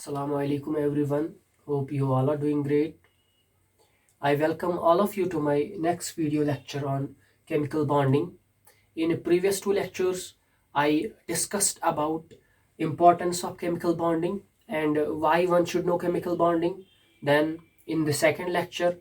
Assalamu alaikum everyone. Hope you all are doing great. I welcome all of you to my next video lecture on chemical bonding. In previous two lectures, I discussed about importance of chemical bonding and why one should know chemical bonding. Then in the second lecture,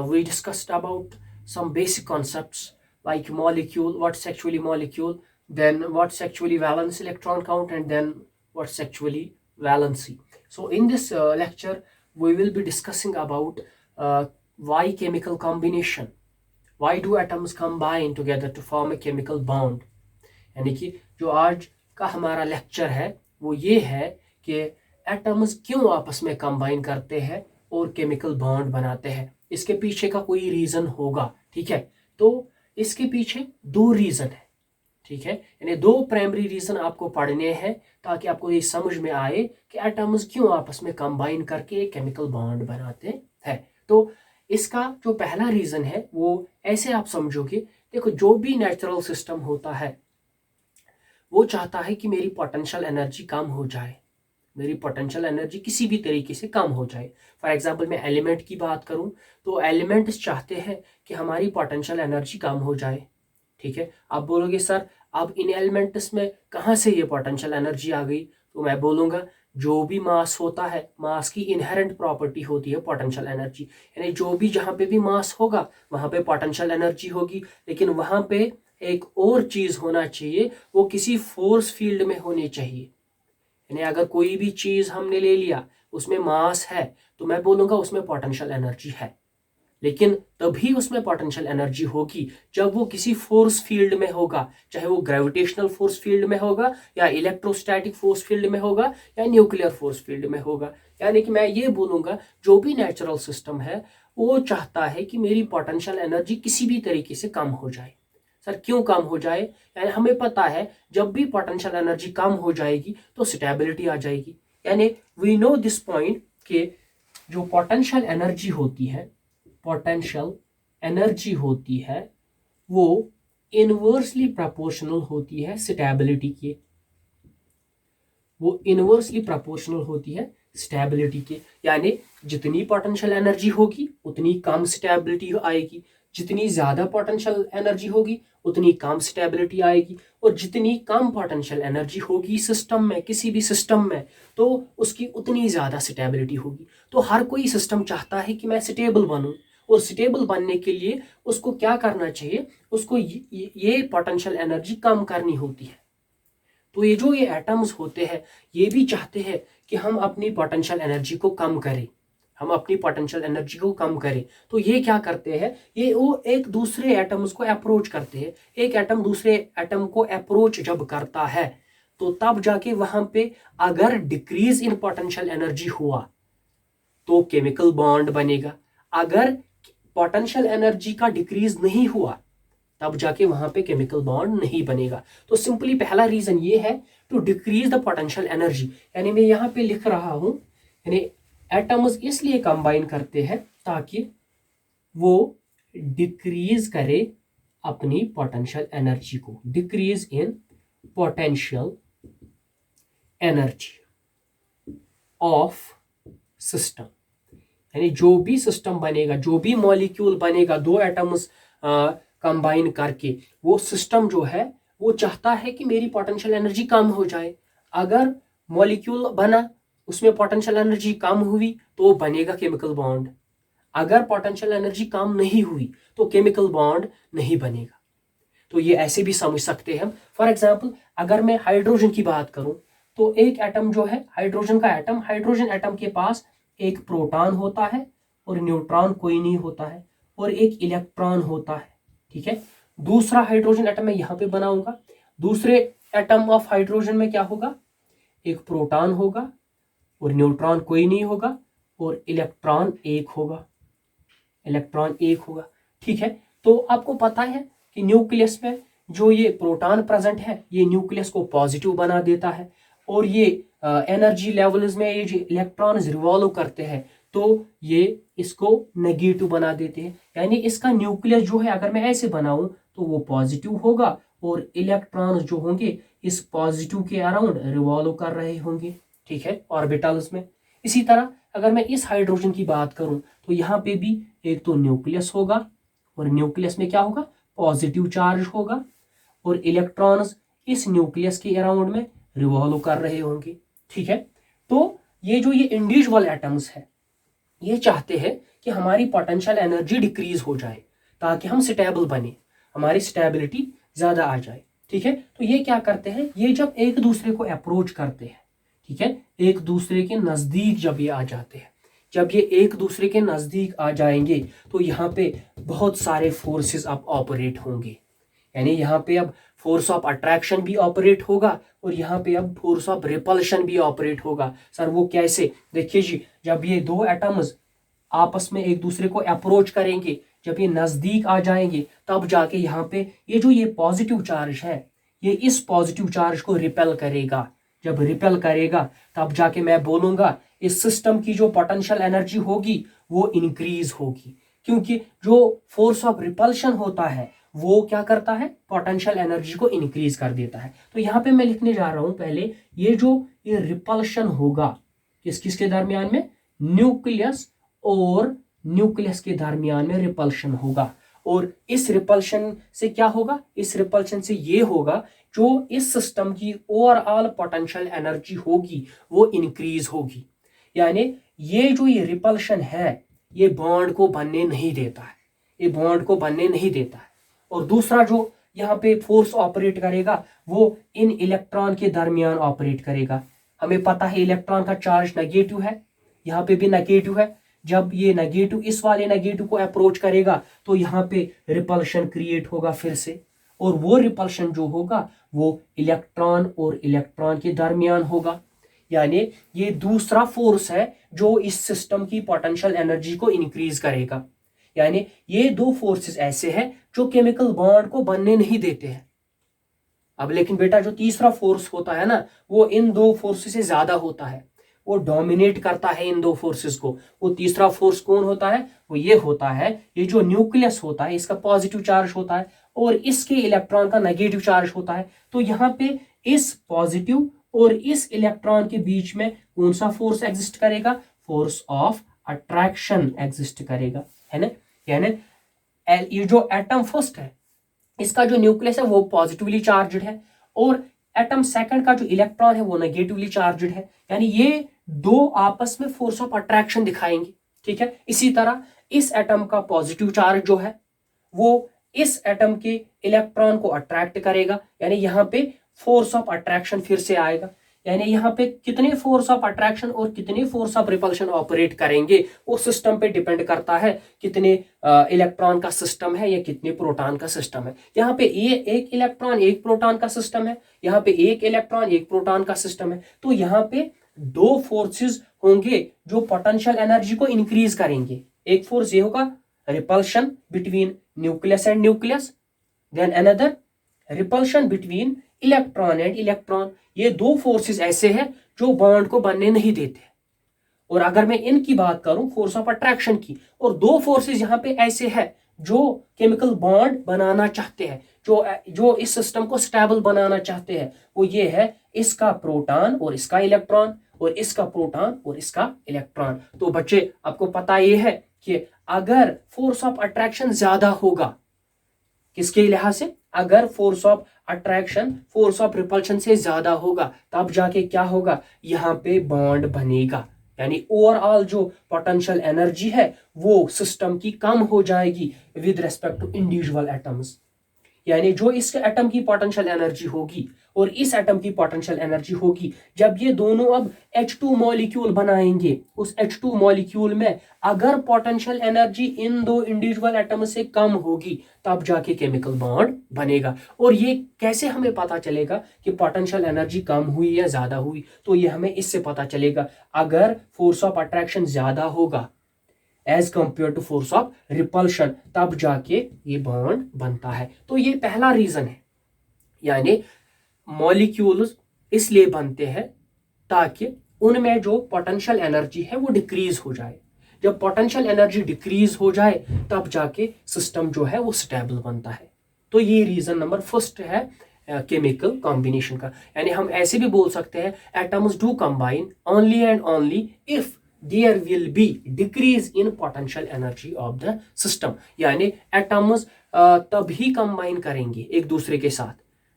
we discussed about some basic concepts like molecule, what's actually molecule, then what's actually valence electron count, and then what's actually valency. So in this lecture, we will be discussing about why chemical combination, why do atoms combine together to form a chemical bond। यानी कि जो आज का हमारा lecture है वो ये है कि एटम्स क्यों आपस में कंबाइन करते हैं और केमिकल बॉन्ड बनाते हैं। इसके पीछे का कोई रीजन होगा, ठीक है। तो इसके पीछे दो रीजन है, ठीक है। यानी दो प्राइमरी रीजन आपको पढ़ने हैं ताकि आपको ये समझ में आए कि एटम्स क्यों आपस में कंबाइन करके एक केमिकल बॉन्ड बनाते हैं। तो इसका जो पहला रीजन है वो ऐसे आप समझोगे, देखो जो भी नेचुरल सिस्टम होता है वो चाहता है कि मेरी पोटेंशियल एनर्जी कम हो जाए, मेरी पोटेंशियल एनर्जी किसी भी तरीके से कम हो जाए। फॉर एग्जांपल मैं एलिमेंट की बात करूं तो एलिमेंट्स चाहते हैं कि हमारी पोटेंशियल एनर्जी कम हो जाए, ठीक है। आप बोलोगे सर अब इन एलिमेंट्स में कहाँ से ये पोटेंशियल एनर्जी आ गई, तो मैं बोलूँगा जो भी मास होता है, मास की इनहेरेंट प्रॉपर्टी होती है पोटेंशियल एनर्जी। यानी जो भी जहाँ पे भी मास होगा वहाँ पे पोटेंशियल एनर्जी होगी, लेकिन वहाँ पे एक और चीज़ होना चाहिए, वो किसी फोर्स फील्ड में होनी चाहिए। यानी अगर कोई भी चीज़ हमने ले लिया उसमें मास है तो मैं बोलूँगा उसमें पोटेंशियल एनर्जी है, लेकिन तभी उसमें पोटेंशियल एनर्जी होगी जब वो किसी फोर्स फील्ड में होगा, चाहे वो ग्रेविटेशनल फोर्स फील्ड में होगा या इलेक्ट्रोस्टैटिक फोर्स फील्ड में होगा या न्यूक्लियर फोर्स फील्ड में होगा। यानी कि मैं ये बोलूँगा जो भी नेचुरल सिस्टम है वो चाहता है कि मेरी पोटेंशियल एनर्जी किसी भी तरीके से कम हो जाए। सर क्यों कम हो जाए? यानी हमें पता है जब भी पोटेंशियल एनर्जी कम हो जाएगी तो स्टेबिलिटी आ जाएगी। यानी वी नो दिस पॉइंट कि जो पोटेंशियल एनर्जी होती है, पोटेंशियल एनर्जी होती है वो इनवर्सली प्रोपोर्शनल होती है स्टेबिलिटी के, वो इनवर्सली प्रोपोर्शनल होती है स्टेबिलिटी के। यानी जितनी पोटेंशियल एनर्जी होगी उतनी कम स्टेबिलिटी आएगी, जितनी ज़्यादा पोटेंशियल एनर्जी होगी उतनी कम स्टेबिलिटी आएगी, और जितनी कम पोटेंशियल एनर्जी होगी सिस्टम में, किसी भी सिस्टम में, तो उसकी उतनी ज़्यादा स्टेबिलिटी होगी। तो हर कोई सिस्टम चाहता है कि मैं स्टेबल बनूं, और स्टेबल बनने के लिए उसको क्या करना चाहिए, उसको ये पोटेंशियल एनर्जी कम करनी होती है। तो ये जो ये एटम्स होते हैं ये भी चाहते हैं कि हम अपनी पोटेंशियल एनर्जी को कम करें, हम अपनी पोटेंशियल एनर्जी को कम करें। तो ये क्या करते हैं, ये वो एक दूसरे एटम्स को अप्रोच करते हैं। एक एटम दूसरे एटम को अप्रोच जब करता है तो तब जाके वहां पे अगर डिक्रीज इन पोटेंशियल एनर्जी हुआ तो केमिकल बॉन्ड बनेगा। अगर पोटेंशियल एनर्जी का डिक्रीज नहीं हुआ तब जाके वहां पे केमिकल बॉन्ड नहीं बनेगा। तो सिंपली पहला रीजन ये है to decrease the potential energy. यानी मैं यहाँ पे लिख रहा हूं, यानी एटम्स इसलिए कंबाइन करते हैं ताकि वो डिक्रीज करे अपनी पोटेंशियल एनर्जी को, decrease in potential energy of system. यानी जो भी सिस्टम बनेगा, जो भी मॉलिक्यूल बनेगा दो एटम्स कंबाइन करके, वो सिस्टम जो है वो चाहता है कि मेरी पोटेंशियल एनर्जी कम हो जाए। अगर मॉलिक्यूल बना उसमें पोटेंशियल एनर्जी कम हुई तो बनेगा केमिकल बॉन्ड, अगर पोटेंशियल एनर्जी कम नहीं हुई तो केमिकल बॉन्ड नहीं बनेगा। तो ये ऐसे भी समझ सकते हैं हम। फॉर एग्जाम्पल अगर मैं हाइड्रोजन की बात करूं तो एक एटम जो है हाइड्रोजन का एटम, हाइड्रोजन एटम के पास एक प्रोटॉन होता है और न्यूट्रॉन कोई नहीं होता है, और एक इलेक्ट्रॉन होता है, ठीक है। दूसरा हाइड्रोजन एटम मैं यहाँ पे बनाऊंगा, दूसरे एटम ऑफ हाइड्रोजन में क्या होगा, एक प्रोटॉन होगा और न्यूट्रॉन कोई नहीं होगा और इलेक्ट्रॉन एक होगा, इलेक्ट्रॉन एक होगा, ठीक है। तो आपको पता है कि न्यूक्लियस में जो ये प्रोटॉन प्रेजेंट है ये न्यूक्लियस को पॉजिटिव बना देता है, और ये एनर्जी लेवल्स में ये जो इलेक्ट्रॉन्स रिवॉल्व करते हैं तो ये इसको नेगेटिव बना देते हैं। यानी इसका न्यूक्लियस जो है अगर मैं ऐसे बनाऊं तो वो पॉजिटिव होगा और इलेक्ट्रॉन्स जो होंगे इस पॉजिटिव के अराउंड रिवॉल्व कर रहे होंगे, ठीक है, ऑर्बिटल्स में। इसी तरह अगर मैं इस हाइड्रोजन की बात करूं तो यहाँ पे भी एक तो न्यूक्लियस होगा, और न्यूक्लियस में क्या होगा, पॉजिटिव चार्ज होगा, और इलेक्ट्रॉन्स इस न्यूक्लियस के अराउंड में रिवॉल्व कर रहे होंगे। ठीक है, तो ये जो ये इंडिविजुअल एटम्स है ये चाहते हैं कि हमारी पोटेंशियल एनर्जी डिक्रीज हो जाए ताकि हम स्टेबल बने, हमारी स्टेबिलिटी ज्यादा आ जाए। ठीक है, तो ये क्या करते हैं, ये जब एक दूसरे को अप्रोच करते हैं, ठीक है, एक दूसरे के नजदीक जब ये आ जाते हैं, जब ये एक दूसरे के नजदीक आ जाएंगे तो यहाँ पे बहुत सारे फोर्सेस अब ऑपरेट होंगे। यानी यहाँ पे अब फोर्स ऑफ अट्रैक्शन भी ऑपरेट होगा और यहाँ पे अब फोर्स ऑफ रिपल्शन भी ऑपरेट होगा। सर वो कैसे, देखिए जी, जब ये दो एटम्स आपस में एक दूसरे को अप्रोच करेंगे, जब ये नजदीक आ जाएंगे, तब जाके यहाँ पे ये जो ये पॉजिटिव चार्ज है ये इस पॉजिटिव चार्ज को रिपेल करेगा। जब रिपेल करेगा तब जाके मैं बोलूंगा इस सिस्टम की जो पोटेंशियल एनर्जी होगी वो इंक्रीज होगी, क्योंकि जो फोर्स ऑफ रिपल्शन होता है वो क्या करता है, पोटेंशियल एनर्जी को इंक्रीज कर देता है। तो यहाँ पे मैं लिखने जा रहा हूं पहले, ये जो ये रिपल्शन होगा किस किस के दरमियान में, न्यूक्लियस और न्यूक्लियस के दरमियान में रिपल्शन होगा। और इस रिपल्शन से क्या होगा, इस रिपल्शन से ये होगा जो इस सिस्टम की ओवरऑल पोटेंशियल एनर्जी होगी वो इंक्रीज होगी। यानी ये जो ये रिपल्शन है ये बॉन्ड को बनने नहीं देता है, ये बॉन्ड को बनने नहीं देता है। और दूसरा जो यहाँ पे फोर्स ऑपरेट करेगा वो इन इलेक्ट्रॉन के दरमियान ऑपरेट करेगा। हमें पता है इलेक्ट्रॉन का चार्ज नेगेटिव है, यहाँ पे भी नेगेटिव है। जब ये नेगेटिव इस वाले नेगेटिव को अप्रोच करेगा तो यहाँ पे रिपल्शन क्रिएट होगा फिर से, और वो रिपल्शन जो होगा वो इलेक्ट्रॉन और इलेक्ट्रॉन के दरमियान होगा। यानी ये दूसरा फोर्स है जो इस सिस्टम की पोटेंशियल एनर्जी को इंक्रीज करेगा। यानी ये दो फोर्सेस ऐसे हैं जो केमिकल बॉन्ड को बनने नहीं देते हैं। अब लेकिन बेटा जो तीसरा फोर्स होता है ना वो इन दो फोर्सेस से ज्यादा होता है, वो डोमिनेट करता है इन दो फोर्सेस को। वो तीसरा फोर्स कौन होता है, वो ये होता है, ये जो न्यूक्लियस होता है इसका पॉजिटिव चार्ज होता है और इसके इलेक्ट्रॉन का नेगेटिव चार्ज होता है। तो यहाँ पे इस पॉजिटिव और इस इलेक्ट्रॉन के बीच में कौन सा फोर्स एग्जिस्ट करेगा, फोर्स ऑफ अट्रैक्शन एग्जिस्ट करेगा, है ना। यानी ये जो एटम फर्स्ट है इसका जो न्यूक्लियस है वो पॉजिटिवली चार्जड है और एटम सेकंड का जो इलेक्ट्रॉन है वो नेगेटिवली चार्जड है। यानी ये दो आपस में फोर्स ऑफ अट्रैक्शन दिखाएंगे। ठीक है, इसी तरह इस एटम का पॉजिटिव चार्ज जो है वो इस एटम के इलेक्ट्रॉन को अट्रैक्ट करेगा। यानी यहाँ पे फोर्स ऑफ अट्रैक्शन फिर से आएगा। यानी यहाँ पे कितने फोर्स ऑफ अट्रैक्शन और कितने फोर्स ऑफ रिपल्शन ऑपरेट करेंगे वो सिस्टम पे डिपेंड करता है, कितने इलेक्ट्रॉन का सिस्टम है या कितने प्रोटॉन का सिस्टम है। यहाँ पे ये एक इलेक्ट्रॉन एक प्रोटॉन का सिस्टम है, यहाँ पे एक इलेक्ट्रॉन एक प्रोटॉन का सिस्टम है। तो यहाँ पे दो फोर्सेस होंगे जो पोटेंशियल एनर्जी को इंक्रीज करेंगे। एक फोर्स ये होगा repulsion between nucleus and nucleus, then another repulsion between electron and electron. ये दो फोर्सेस ऐसे हैं जो बॉन्ड को बनने नहीं देते। और अगर मैं इनकी बात करूं फोर्स ऑफ अट्रैक्शन की, और दो फोर्सेस यहाँ पे ऐसे हैं जो केमिकल बॉन्ड बनाना चाहते हैं, जो इस सिस्टम को स्टेबल बनाना चाहते हैं, वो ये है इसका प्रोटॉन और इसका इलेक्ट्रॉन और इसका प्रोटॉन और इसका इलेक्ट्रॉन। तो बच्चे आपको पता ये है कि अगर फोर्स ऑफ अट्रैक्शन ज्यादा होगा किसके लिहाज से, अगर force of attraction force of repulsion से ज्यादा होगा तब जाके क्या होगा, यहाँ पे बॉन्ड बनेगा। यानी ओवरऑल जो पोटेंशियल एनर्जी है वो सिस्टम की कम हो जाएगी with respect to individual atoms. यानी जो इस एटम की पोटेंशियल एनर्जी होगी और इस एटम की पोटेंशियल एनर्जी होगी, जब ये दोनों अब H2 मॉलिक्यूल बनाएंगे, उस H2 मॉलिक्यूल में अगर पोटेंशियल एनर्जी इन दो इंडिविजुअल एटम से कम होगी तब जाके केमिकल बॉन्ड बनेगा। और ये कैसे हमें पता चलेगा कि पोटेंशियल एनर्जी कम हुई या ज्यादा हुई, तो ये हमें इससे पता चलेगा अगर फोर्स ऑफ अट्रैक्शन ज्यादा होगा as compared to force of repulsion तब जाके ये बॉन्ड बनता है। तो ये पहला रीजन है। यानी मॉलिक्यूल्स इसलिए बनते हैं ताकि उनमें जो पोटेंशियल एनर्जी है वो डिक्रीज हो जाए। जब पोटेंशियल एनर्जी डिक्रीज हो जाए तब जाके सिस्टम जो है वो स्टेबल बनता है। तो ये रीजन नंबर फर्स्ट है केमिकल कॉम्बिनेशन का। यानी हम ऐसे भी बोल सकते हैं atoms do combine only and only if there will be decrease in potential energy of the system. यानी एटम्स तभी कंबाइन करेंगे एक दूसरे के साथ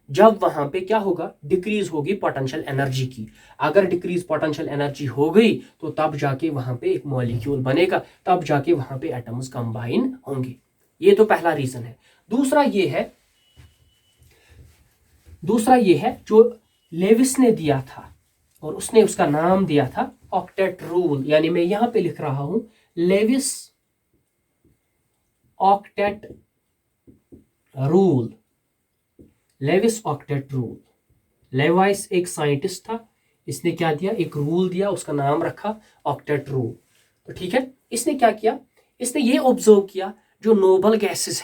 जब वहां पे क्या होगा, डिक्रीज होगी पोटेंशियल एनर्जी की। अगर डिक्रीज पोटेंशियल एनर्जी हो गई तो तब जाके वहां पे एक मॉलिक्यूल बनेगा, तब जाके वहां पे एटम्स कंबाइन होंगे। ये तो पहला रीजन है। दूसरा ये है जो लेविस ने दिया था और उसने उसका नाम दिया था ऑक्टेट रूल। यानी मैं यहां पे लिख रहा हूं Lewis octet rule. Lewis octet rule. Lewis एक साइंटिस्ट था, इसने क्या दिया, एक रूल दिया, उसका नाम रखा ऑक्टेट रूल। तो ठीक है, इसने क्या किया, इसने ये ऑब्जर्व किया जो नोबल गैसेस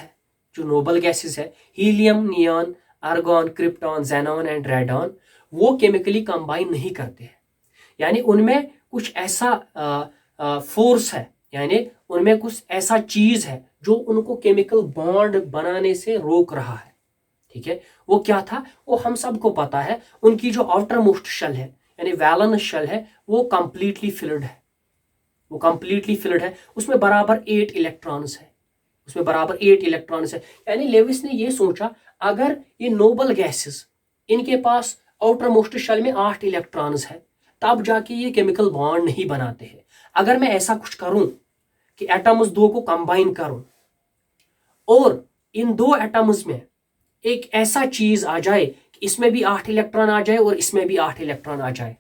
है helium, neon, argon, krypton, xenon and radon, वो केमिकली कंबाइन नहीं करते हैं। यानी उनमें कुछ ऐसा फोर्स है, यानी उनमें कुछ ऐसा चीज है जो उनको केमिकल बॉन्ड बनाने से रोक रहा है। ठीक है, वो क्या था, वो हम सबको पता है, उनकी जो आउटर मोस्ट शेल है यानी वैलेंस शेल है वो कंप्लीटली फिल्ड है, उसमें बराबर 8 इलेक्ट्रॉन्स है। यानी लेविस ने ये सोचा अगर ये नोबल गैसेस इनके पास आउटर मोस्ट शेल में 8 इलेक्ट्रॉन्स है तब जाके ये केमिकल बॉन्ड नहीं बनाते हैं। अगर मैं ऐसा कुछ करूं कि एटम्स दो को कंबाइन करूं और इन दो एटम्स में एक ऐसा चीज आ जाए कि इसमें भी 8 इलेक्ट्रॉन आ जाए और इसमें भी 8 इलेक्ट्रॉन आ जाए,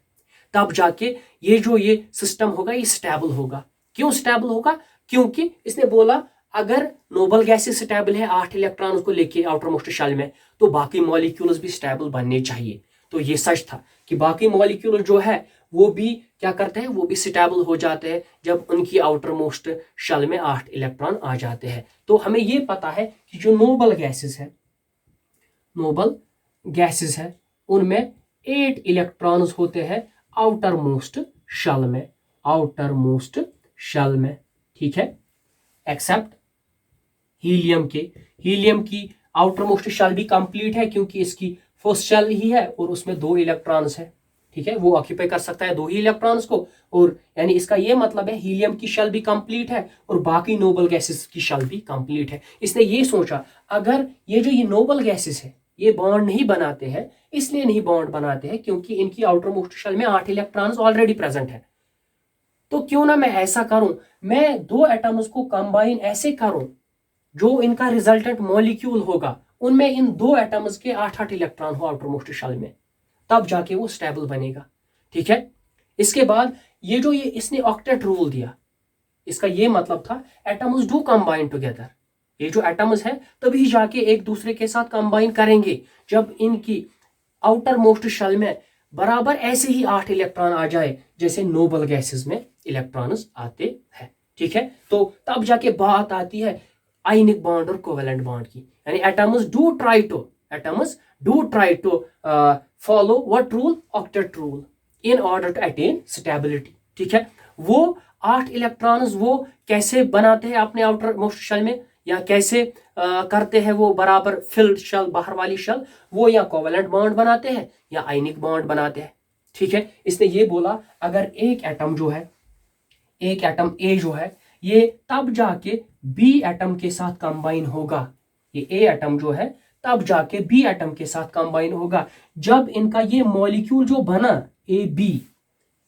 तब जाके ये सिस्टम होगा ये स्टेबल होगा। क्यों स्टेबल होगा, क्योंकि इसने बोला अगर नोबल गैसेस स्टेबल है 8 इलेक्ट्रॉन को लेके आउटर मोस्ट शेल में, तो बाकी मॉलिक्यूल्स भी स्टेबल बनने चाहिए। तो ये सच था कि बाकी मॉलिक्यूल जो है वो भी क्या करते हैं, वो भी स्टेबल हो जाते हैं जब उनकी आउटर मोस्ट शेल में 8 इलेक्ट्रॉन आ जाते हैं। तो हमें ये पता है कि जो नोबल गैसेस है उनमें 8 इलेक्ट्रॉन्स होते हैं आउटर मोस्ट शेल में। ठीक है, एक्सेप्ट हीलियम की आउटर मोस्ट शेल भी कंप्लीट है क्योंकि इसकी फर्स्ट शेल ही है और उसमें 2 इलेक्ट्रॉन्स है। ठीक है, वो ऑक्यूपाई कर सकता है 2 ही इलेक्ट्रॉन्स को, और यानी इसका ये मतलब है हीलियम की शेल भी कंप्लीट है और बाकी नोबल गैसेस की शेल भी कंप्लीट है। इसने ये सोचा अगर ये नोबल गैसेस है ये बॉन्ड नहीं बनाते हैं, इसलिए नहीं बॉन्ड बनाते हैं क्योंकि इनकी आउटर मोस्ट शेल में 8 इलेक्ट्रॉन्स ऑलरेडी प्रेजेंट है। तो क्यों ना मैं ऐसा करूं, मैं 2 एटम्स को कंबाइन ऐसे करूं जो इनका रिजल्टेंट मॉलिक्यूल होगा उनमें इन 2 एटम्स के 8-8 इलेक्ट्रॉन हो आउटर मोस्ट शेल में, तब जाके वो स्टेबल बनेगा। ठीक है, इसके बाद ये इसने ऑक्टेट रूल दिया, इसका ये मतलब था एटम्स डू कंबाइन टुगेदर। ये जो एटम्स है तभी जाके एक दूसरे के साथ कंबाइन करेंगे जब इनकी आउटर मोस्ट शेल में बराबर ऐसे ही 8 इलेक्ट्रॉन आ जाए जैसे नोबल गैसेस में इलेक्ट्रॉन्स आते हैं। ठीक है, तो तब जाके बात आती है आयनिक बॉन्ड और कोवेलेंट बॉन्ड की। यानी atoms do try to follow what rule, octet rule, in order to attain stability. ठीक है, वो 8 इलेक्ट्रॉन्स वो कैसे बनाते हैं अपने आउटर मोस्ट शेल में, या कैसे करते हैं वो बराबर फिल्ड शेल, बाहर वाली शेल, वो या कोवेलेंट बॉन्ड बनाते हैं या आयनिक बॉन्ड बनाते हैं। ठीक है, इसने ये बोला अगर एक एटम ए जो है ये तब जाके बी एटम के साथ कंबाइन होगा, ये ए एटम जो है तब जाके बी एटम के साथ कंबाइन होगा जब इनका ये मॉलिक्यूल जो बना ए बी,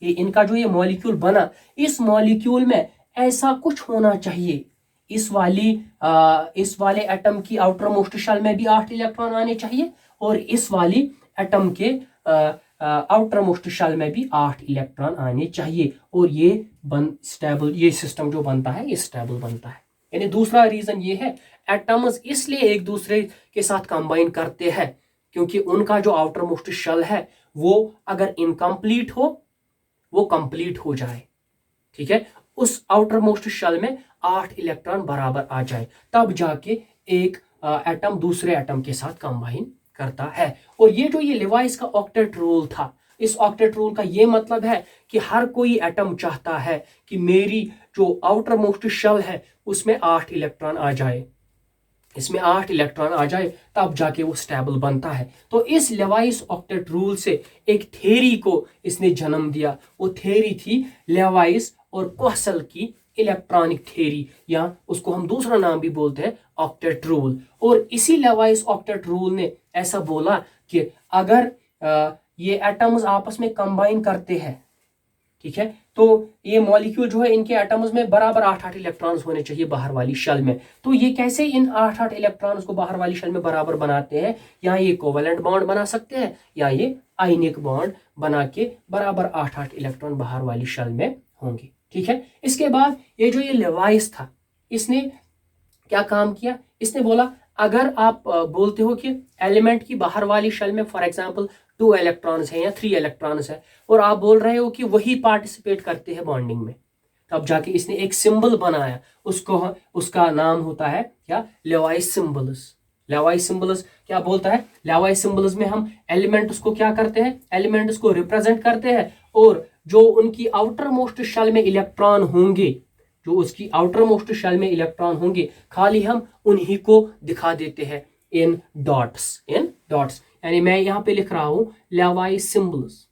इनका जो ये मॉलिक्यूल बना, इस मॉलिक्यूल में ऐसा कुछ होना चाहिए, इस वाले एटम की आउटर मोस्ट शेल में भी 8 इलेक्ट्रॉन आने चाहिए और इस वाली एटम के आउटर मोस्ट शेल में भी 8 इलेक्ट्रॉन आने चाहिए, और ये सिस्टम जो बनता है ये स्टेबल बनता है। यानी दूसरा रीजन ये है एटम्स इसलिए एक दूसरे के साथ कंबाइन करते हैं क्योंकि उनका जो आउटर मोस्ट शेल है वो अगर इनकम्प्लीट हो वो कंप्लीट हो जाए। ठीक है, उस आउटर मोस्ट शेल में 8 इलेक्ट्रॉन बराबर आ जाए, तब जाके एक एटम दूसरे एटम के साथ कंबाइन करता है। और ये लेवाइस का ऑक्टेट रूल था, इस ऑक्टेट रूल का ये मतलब है कि हर कोई एटम चाहता है कि मेरी जो आउटर मोस्ट शेल है उसमें 8 इलेक्ट्रॉन आ जाए। इसमें 8 इलेक्ट्रॉन आ जाए तब जाके वो स्टेबल बनता है। तो इस लेवाइस ऑक्टेट रूल से एक थ्योरी को इसने जन्म दिया। वो थ्योरी थी लेवाइस और कोहसल की इलेक्ट्रॉनिक थ्योरी, या उसको हम दूसरा नाम भी बोलते हैं ऑक्टेट रूल। और इसी लेवाइस ऑक्टेट रूल ने ऐसा बोला कि अगर ये एटम्स आपस में कंबाइन करते हैं, ठीक है, तो ये मॉलिक्यूल जो है इनके एटम्स में बराबर 8-8 इलेक्ट्रॉन्स होने चाहिए बाहर वाली शेल में। तो ये कैसे इन 8-8 इलेक्ट्रॉन्स को बाहर वाली शेल में बराबर बनाते हैं? या ये कोवेलेंट बॉन्ड बना सकते हैं या ये आयनिक बॉन्ड बना के बराबर 8-8 इलेक्ट्रॉन बाहर वाली शेल में होंगे, ठीक है। इसके बाद ये जो ये लेवाइस था, इसने क्या काम किया? इसने बोला अगर आप बोलते हो कि एलिमेंट की बाहर वाली शेल में फॉर एग्जांपल 2 इलेक्ट्रॉन्स है या 3 इलेक्ट्रॉन्स है, और आप बोल रहे हो कि वही पार्टिसिपेट करते हैं बॉन्डिंग में, तब जाके इसने एक सिंबल बनाया, उसका नाम होता है क्या? Levi's symbols. लेवाइस सिंबल्स क्या बोलता है? लेवाइस सिंबल्स में हम एलिमेंट्स को क्या करते हैं? एलिमेंट्स को रिप्रेजेंट करते हैं, और जो उनकी आउटर मोस्ट शेल में इलेक्ट्रॉन होंगे, जो उसकी आउटर मोस्ट शेल में इलेक्ट्रॉन होंगे, खाली हम उन्हीं को दिखा देते हैं इन डॉट्स। यानी मैं यहां पे लिख रहा हूं लेवाइस सिंबल्स।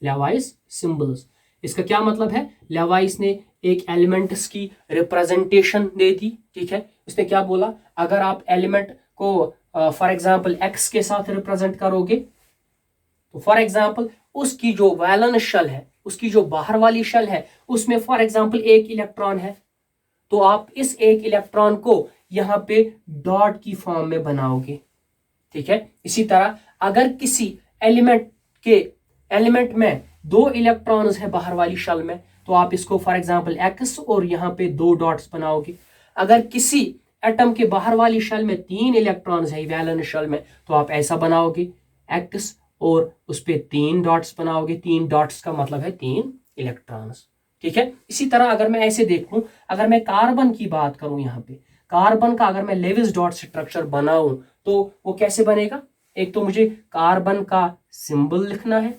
लेवाइस सिंबल्स, इसका क्या मतलब है? लेवाइस ने एक एलिमेंट्स की रिप्रेजेंटेशन दे दी, ठीक है। उसने क्या बोला? अगर आप एलिमेंट को फॉर एग्जांपल एक्स के साथ रिप्रेजेंट करोगे, तो फॉर एग्जांपल उसकी जो वैलेंस शेल है, उसकी जो बाहर वाली शेल है, उसमें फॉर एग्जांपल 1 इलेक्ट्रॉन है, तो आप इस 1 इलेक्ट्रॉन को यहां पे डॉट की फॉर्म में बनाओगे, ठीक है। इसी तरह अगर किसी एलिमेंट में 2 इलेक्ट्रॉन्स है बाहर वाली शेल में, तो आप इसको फॉर एग्जांपल एक्स और यहां पे 2 डॉट्स बनाओगे। अगर किसी एटम के बाहर वाली शेल में 3 इलेक्ट्रॉन्स है वैलेंस शेल में, तो आप ऐसा बनाओगे एक्स और उस पे 3 डॉट्स बनाओगे। 3 डॉट्स का मतलब है 3 इलेक्ट्रॉन्स, ठीक है। इसी तरह अगर मैं ऐसे देखूं, अगर मैं कार्बन की बात करूं, यहां पे कार्बन का अगर मैं लेविस डॉट स्ट्रक्चर बनाऊं, तो वो कैसे बनेगा? एक तो मुझे कार्बन का सिंबल लिखना है,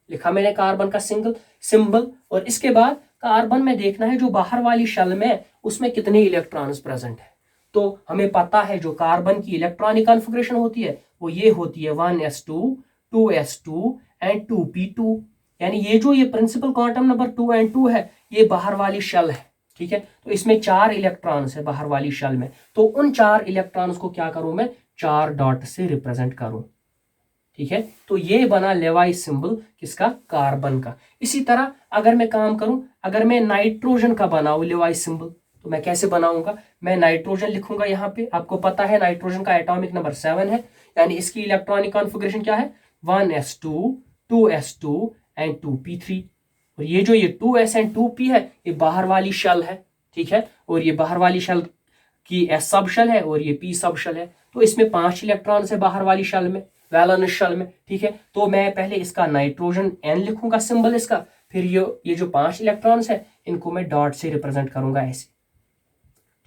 लिखा मैंने कार्बन का सिंबल, और इसके बाद कार्बन में देखना है जो बाहर वाली शेल में उसमें कितने इलेक्ट्रॉन्स प्रेजेंट है। तो हमें पता है जो कार्बन की इलेक्ट्रॉनिक कॉन्फ़िगरेशन होती है वो ये होती है 1s2 2s2 एंड 2p2। यानी ये जो ये प्रिंसिपल क्वांटम नंबर 2 एंड 2 है, ये बाहर वाली शेल है, ठीक है। तो इसमें 4 इलेक्ट्रॉन्स है बाहर वाली शेल में, तो उन 4 इलेक्ट्रॉन्स को क्या करूं मैं? 4 डॉट से रिप्रेजेंट करूं, ठीक है। तो ये बना लेवाइस सिंबल किसका? कार्बन का। इसी तरह अगर मैं काम करूं, अगर मैं नाइट्रोजन का बनाऊं लेवाइस सिंबल, तो मैं कैसे बनाऊंगा? मैं नाइट्रोजन लिखूंगा यहाँ पे। आपको पता है नाइट्रोजन का एटॉमिक नंबर 7 है, यानी इसकी इलेक्ट्रॉनिक कॉन्फ़िगरेशन क्या है? 1s2 2s2 and 2p3। और ये जो ये 2s एंड 2p है, ये बाहर वाली शेल है, ठीक है। और ये बाहर वाली शेल की s सब शेल है और ये p सब शेल है। तो इसमें 5 इलेक्ट्रॉन है बाहर वाली शेल में, वैलेंस शेल में, ठीक है। तो मैं पहले इसका नाइट्रोजन n लिखूंगा सिंबल इसका, फिर ये जो 5 इलेक्ट्रॉन्स है इनको मैं डॉट से रिप्रेजेंट करूंगा ऐसे,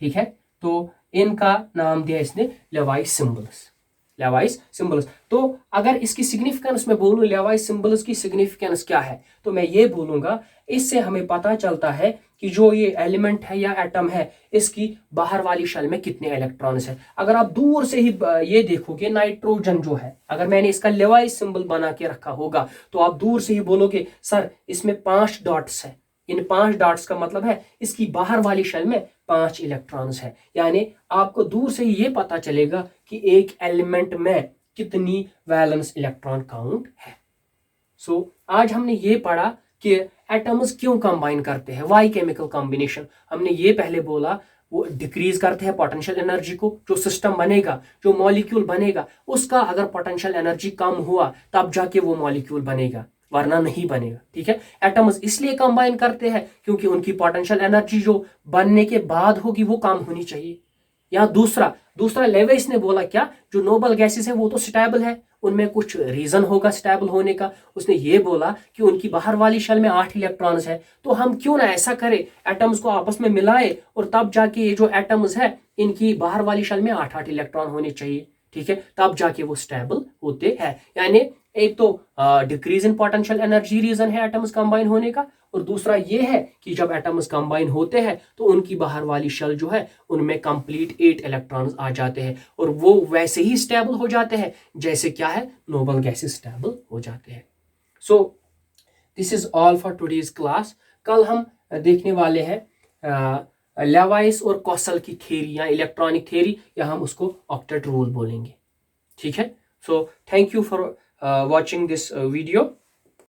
ठीक है। तो इनका नाम दिया इसने लेवाइस सिंबल्स। Levi's symbols. तो अगर इसकी सिग्निफिकेंस में बोलूं, लेवाइस सिंबल्स की सिग्निफिकेंस क्या है, तो मैं ये बोलूंगा इससे हमें पता चलता है कि जो ये एलिमेंट है या एटम है, इसकी बाहर वाली शेल में कितने इलेक्ट्रॉन्स है। अगर आप दूर से ही ये देखोगे नाइट्रोजन जो है, अगर मैंने इसका लेवाइस सिंबल बना के रखा होगा, तो आप दूर से ही बोलोगे सर इसमें 5 डॉट्स है। इन 5 डॉट्स का मतलब है इसकी बाहर वाली शेल में 5 इलेक्ट्रॉन्स है। यानी आपको दूर से ही ये पता चलेगा कि एक एलिमेंट में कितनी वैलेंस इलेक्ट्रॉन काउंट है। सो आज हमने ये पढ़ा कि एटम्स क्यों कंबाइन करते हैं, वाई केमिकल कॉम्बिनेशन। हमने ये पहले बोला वो डिक्रीज करते हैं पोटेंशियल एनर्जी को। जो सिस्टम बनेगा, जो मॉलिक्यूल बनेगा, उसका अगर पोटेंशियल एनर्जी कम हुआ तब जाके वो मॉलिक्यूल बनेगा, वरना नहीं बनेगा, ठीक है। एटम्स इसलिए कंबाइन करते हैं क्योंकि उनकी पोटेंशियल एनर्जी जो बनने के बाद होगी वो कम होनी चाहिए। या दूसरा लेविस ने बोला क्या, जो नोबल गैसेस है वो तो स्टेबल है, उनमें कुछ रीजन होगा स्टेबल होने का। उसने ये बोला कि उनकी बाहर वाली शेल में 8 इलेक्ट्रॉन्स है, तो हम क्यों ना ऐसा करें, एटम्स को आपस में मिलाए और तब जाके ये जो एटम्स है इनकी बाहर वाली शेल में 8-8 इलेक्ट्रॉन होने चाहिए, ठीक है, तब जाके वो स्टेबल होते हैं। यानी एक तो decrease in potential energy reason है एटम्स कंबाइन होने का, और दूसरा ये है कि जब एटम्स कंबाइन होते हैं तो उनकी बाहर वाली शेल जो है उनमें कंप्लीट 8 इलेक्ट्रॉन्स आ जाते हैं और वो वैसे ही स्टेबल हो जाते हैं जैसे क्या है नोबल गैसेस स्टेबल हो जाते हैं। So this is all for today's class. कल हम देखने वाले हैं लेवाइस और कॉसल की थ्योरी या इलेक्ट्रॉनिक थ्योरी, या हम उसको ऑक्टेट रूल बोलेंगे। ठीक है। So thank you for watching this video.